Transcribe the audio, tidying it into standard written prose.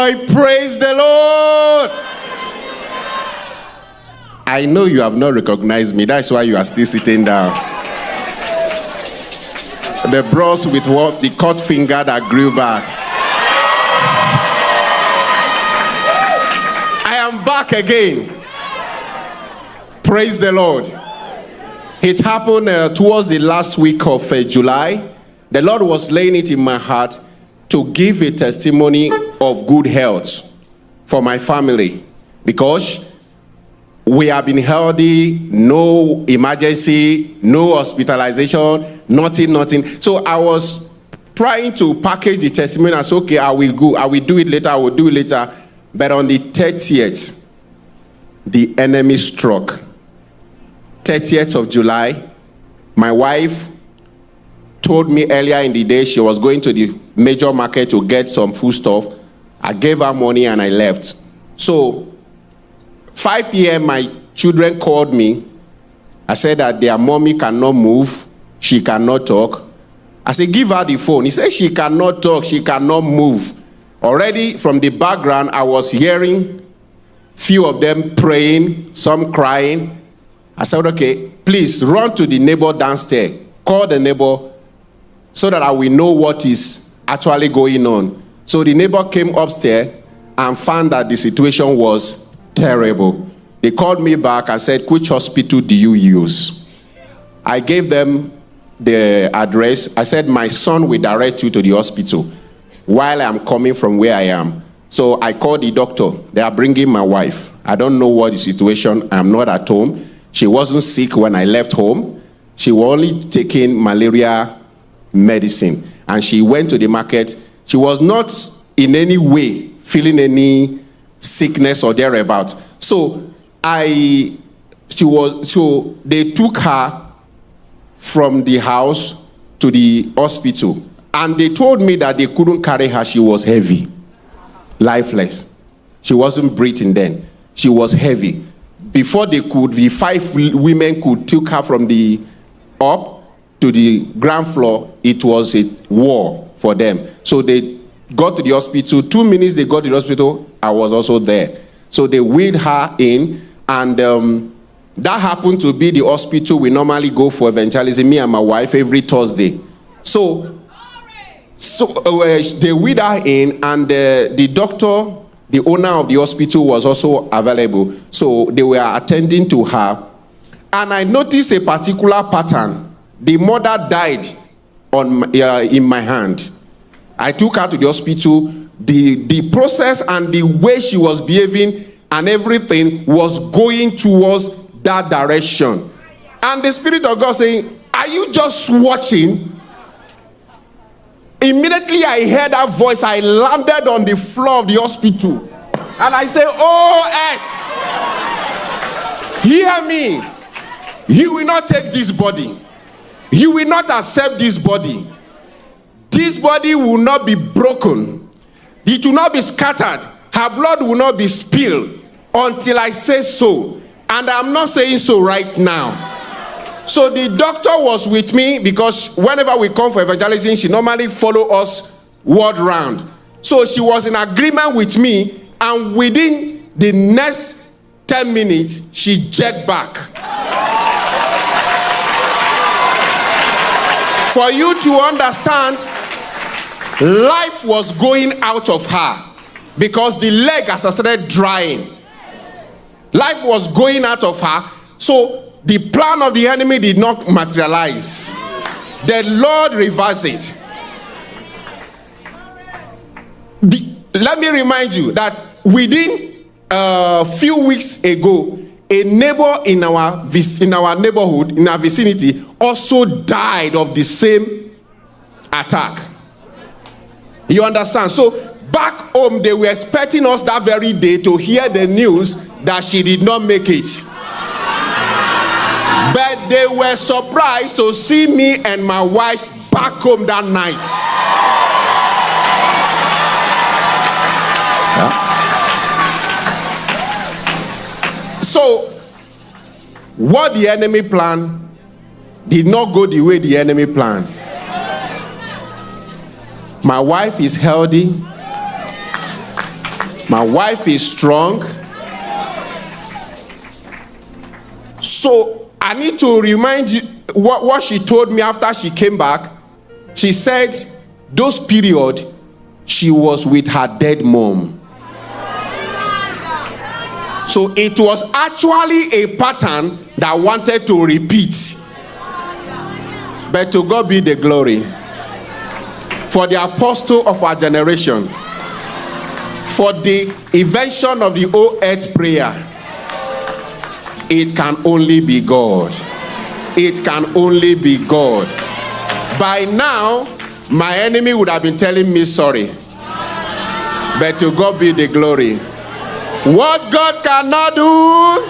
Praise the Lord. I know you have not recognized me. That's why you are still sitting down. The bros with what? The cut finger that grew back. I am back again. Praise the Lord. It happened towards the last week of July. The Lord was laying it in my heart to give a testimony of good health for my family, because we have been healthy, no emergency, no hospitalization, nothing. So I was trying to package the testimony as, okay, I will do it later. But on the 30th, the enemy struck. 30th of July, my wife told me earlier in the day she was going to the major market to get some food stuff. I gave her money and I left. So 5 p.m. my children called me. I said that their mommy cannot move, she cannot talk. I said, give her the phone. He said she cannot talk, she cannot move. Already from the background, I was hearing few of them praying, some crying. I said, okay, please run to the neighbor downstairs. Call the neighbor so that I will know what is actually going on. So the neighbor came upstairs and found that the situation was terrible. They called me back and said, which hospital do you use? I gave them the address. I said, my son will direct you to the hospital while I'm coming from where I am. So I called the doctor. They are bringing my wife. I don't know what the situation. I'm not at home. She wasn't sick when I left home. She was only taking malaria medicine. And she went to the market. She was not in any way feeling any sickness or thereabout. So they took her from the house to the hospital. And they told me that they couldn't carry her. She was heavy, lifeless. She wasn't breathing then. She was heavy. Before the 5 women could take her from the up to the ground floor, it was a war for them. So they got to the hospital. 2 minutes they got to the hospital, I was also there. So they wheeled her in, and that happened to be the hospital we normally go for evangelism, me and my wife, every Thursday. So they wheeled her in, and the doctor, the owner of the hospital, was also available. So they were attending to her. And I noticed a particular pattern. The mother died in my hand. I took her to the hospital. The process and the way she was behaving and everything was going towards that direction. And the Spirit of God saying, are you just watching? Immediately I heard that voice. I landed on the floor of the hospital. And I said, oh, earth, hear me. You will not take this body. You will not accept this body. This body will not be broken. It will not be scattered. Her blood will not be spilled until I say so. And I'm not saying so right now. So the doctor was with me, because whenever we come for evangelism, she normally follow us world round. So she was in agreement with me, and within the next 10 minutes, she jetted back. For you to understand, life was going out of her because the leg has started drying. Life was going out of her. So the plan of the enemy did not materialize. The Lord reversed it. Let me remind you that within a few weeks ago, a neighbor in our neighborhood, in our vicinity, also died of the same attack. You understand? So back home, they were expecting us that very day to hear the news that she did not make it. But they were surprised to see me and my wife back home that night. So, what the enemy planned did not go the way the enemy planned. My wife is healthy. My wife is strong. So I need to remind you what she told me after she came back. She said those period she was with her dead mom. So it was actually a pattern that wanted to repeat. But to God be the glory. For the apostle of our generation, for the invention of the old earth prayer, it can only be God. It can only be God. By now, my enemy would have been telling me sorry. But to God be the glory. What God cannot do,